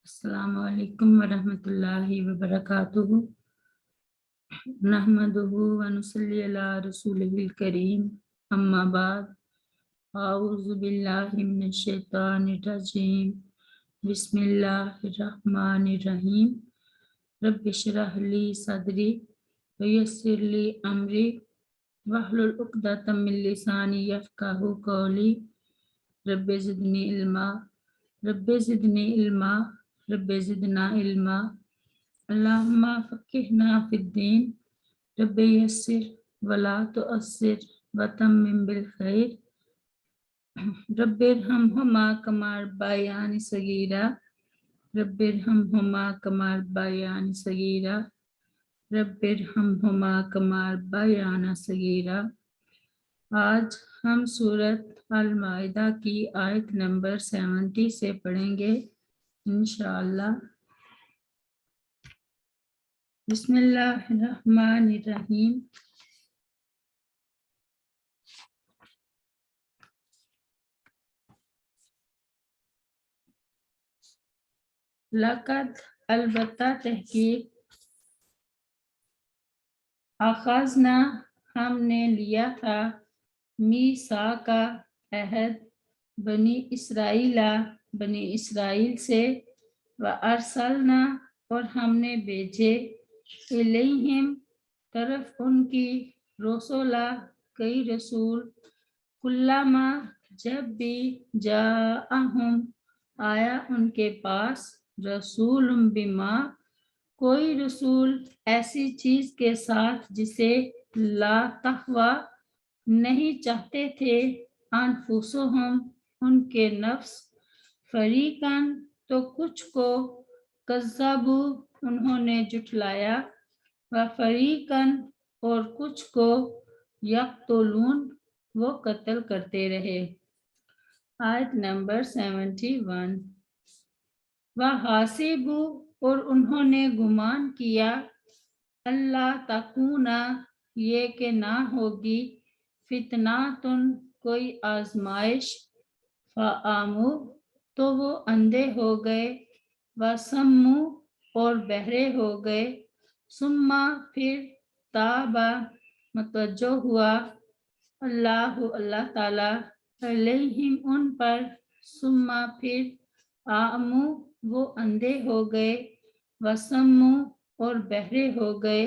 السلام علیکم ورحمۃ اللہ وبرکاتہ نحمدہ ونصلی علی رسولہ الکریم اما بعد اعوذ باللہ من الشیطان الرجیم بسم اللہ الرحمن الرحیم رب اشرح لی صدری ویسر لی امری واحلل عقدۃ من لسانی یفقہوا قولی رب زدنی علما رب زدنی علما رب زدنا علما اللہم فقہنا فی الدین رب یسر ولا تعسر وتمم بالخیر رب ارحمہما کما ربیانی صغیرا رب ارحمہما کما ربیانی صغیرا رب ارحمہما کما ربیانا صغیرا۔ آج ہم سورۃ المائدہ کی آیت نمبر 70 سے پڑھیں گے انشاءاللہ۔ بسم اللہ الرحمن الرحیم۔ لقد البتہ تحقیق اخذنا ہم نے لیا تھا میثاق کا عہد بنی اسرائیل سے وارسلنا اور ہم نے بھیجے الیہم طرف ان کی رسولا کئی رسول کلما جب بھی جاءہم آیا ان کے پاس رسول بما کوئی رسول ایسی چیز کے ساتھ جسے لا تہوی نہیں چاہتے تھے انفسہم ان کے نفس فریقاً تو کچھ کو کذبوا انہوں نے جھٹلایا و فریقاً اور کچھ کو یقتلون وہ قتل کرتے رہے۔ آیت نمبر 71۔ وحاسبوا اور انہوں نے گمان کیا اللہ تکونا یہ کہ نہ ہوگی فتنۃ کوئی آزمائش فآموا تو وہ اندھے ہو گئے وسموا اور بہرے ہو گئے ثم پھر تاب متوجہ ہوا اللہ تعالی علیہم ان پر ثم پھر اعموا وہ اندھے ہو گئے وسموا اور بہرے ہو گئے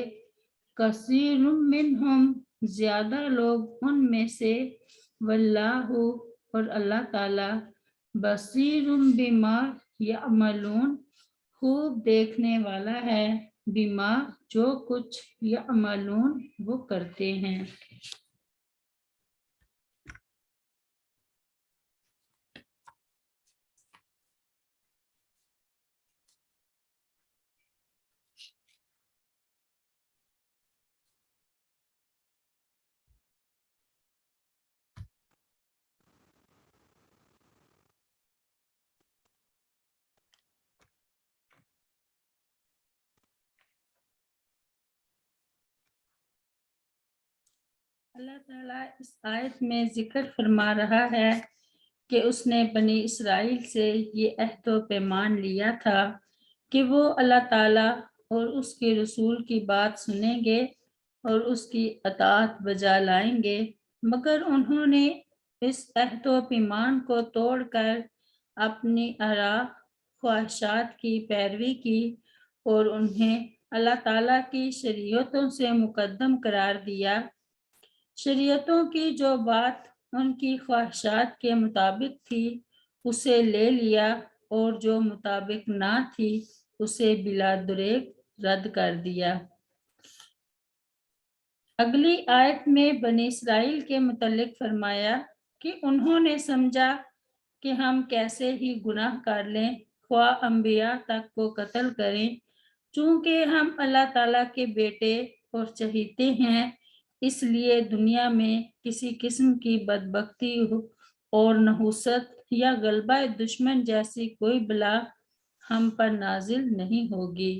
کثیر منہم زیادہ لوگ ان میں سے واللہ اور اللہ تعالی بصیر بما یعملون خوب دیکھنے والا ہے بما جو کچھ یعملون وہ کرتے ہیں۔ اللہ تعالیٰ اس آیت میں ذکر فرما رہا ہے کہ اس نے بنی اسرائیل سے یہ عہد و پیمان لیا تھا کہ وہ اللہ تعالیٰ اور اس کے رسول کی بات سنیں گے اور اس کی اطاعت بجا لائیں گے، مگر انہوں نے اس عہد و پیمان کو توڑ کر اپنی آراء خواہشات کی پیروی کی اور انہیں اللہ تعالیٰ کی شریعتوں سے مقدم قرار دیا۔ شریعتوں کی جو بات ان کی خواہشات کے مطابق تھی اسے لے لیا اور جو مطابق نہ تھی اسے بلا دریغ رد کر دیا۔ اگلی آیت میں بنی اسرائیل کے متعلق فرمایا کہ انہوں نے سمجھا کہ ہم کیسے ہی گناہ کر لیں خواہ انبیاء تک کو قتل کریں، چونکہ ہم اللہ تعالیٰ کے بیٹے اور چہیتے ہیں، اس لیے دنیا میں کسی قسم کی بدبختی اور نحوست یا غلبہ دشمن جیسی کوئی بلا ہم پر نازل نہیں ہوگی۔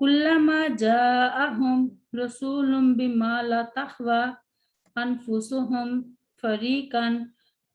کلما جاءہم رسول بما لا تہوی انفسہم فریقاً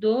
2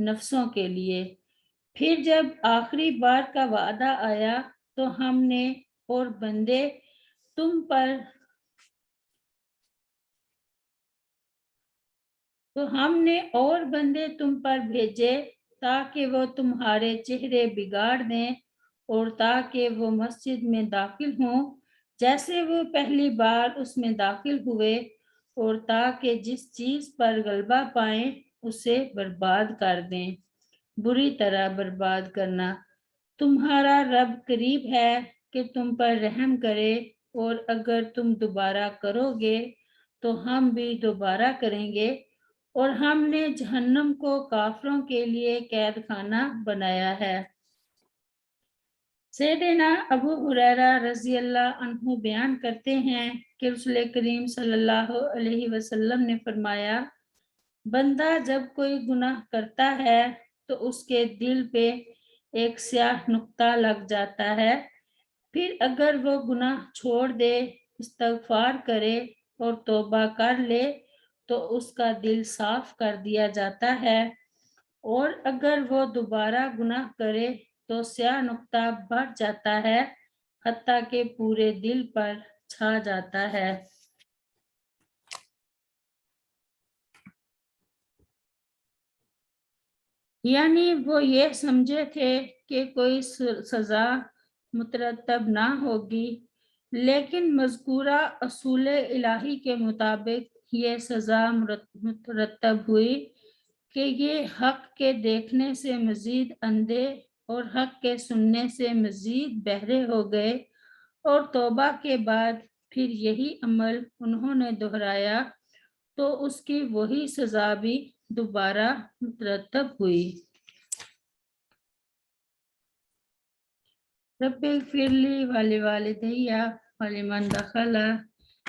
نفسوں کے لیے۔ پھر جب آخری بار کا وعدہ آیا تو ہم نے اور بندے تم پر بھیجے تاکہ وہ تمہارے چہرے بگاڑ دیں اور تاکہ وہ مسجد میں داخل ہوں جیسے وہ پہلی بار اس میں داخل ہوئے، اور تاکہ جس چیز پر غلبہ پائیں اسے برباد کر دیں، بری طرح برباد کرنا۔ تمہارا رب قریب ہے کہ تم پر رحم کرے، اور اگر تم دوبارہ کرو گے تو ہم بھی دوبارہ کریں گے، اور ہم نے جہنم کو کافروں کے لیے قید خانہ بنایا ہے۔ سیدنا ابو ہریرہ رضی اللہ عنہ بیان کرتے ہیں کہ رسول کریم صلی اللہ علیہ وسلم نے فرمایا، بندہ جب کوئی گناہ کرتا ہے تو اس کے دل پہ ایک سیاہ نقطہ لگ جاتا ہے، پھر اگر وہ گناہ چھوڑ دے، استغفار کرے اور توبہ کر لے تو اس کا دل صاف کر دیا جاتا ہے، اور اگر وہ دوبارہ گناہ کرے تو سیاہ نقطہ بڑھ جاتا ہے حتیٰ کہ پورے دل پر چھا جاتا ہے۔ یعنی وہ یہ سمجھے تھے کہ کوئی سزا مترتب نہ ہوگی، لیکن مذکورہ اصول الہی کے مطابق یہ سزا مرتب ہوئی کہ یہ حق کے دیکھنے سے مزید اندھے اور حق کے سننے سے مزید بہرے ہو گئے، اور توبہ کے بعد پھر یہی عمل انہوں نے دہرایا تو اس کی وہی سزا بھی دوبارہ مترتب ہوئی۔ رب اغفر لی ولوالدی ولمن دخل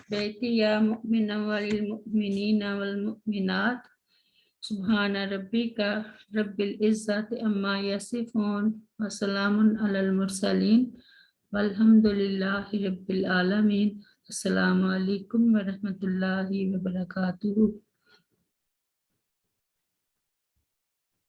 بیتی مؤمنا وللمؤمنین والمؤمنات سبحان ربک رب العزت عما یصفون وسلام علی المرسلین والحمد للہ رب العالمین۔ السلام علیکم ورحمۃ اللہ وبرکاتہ۔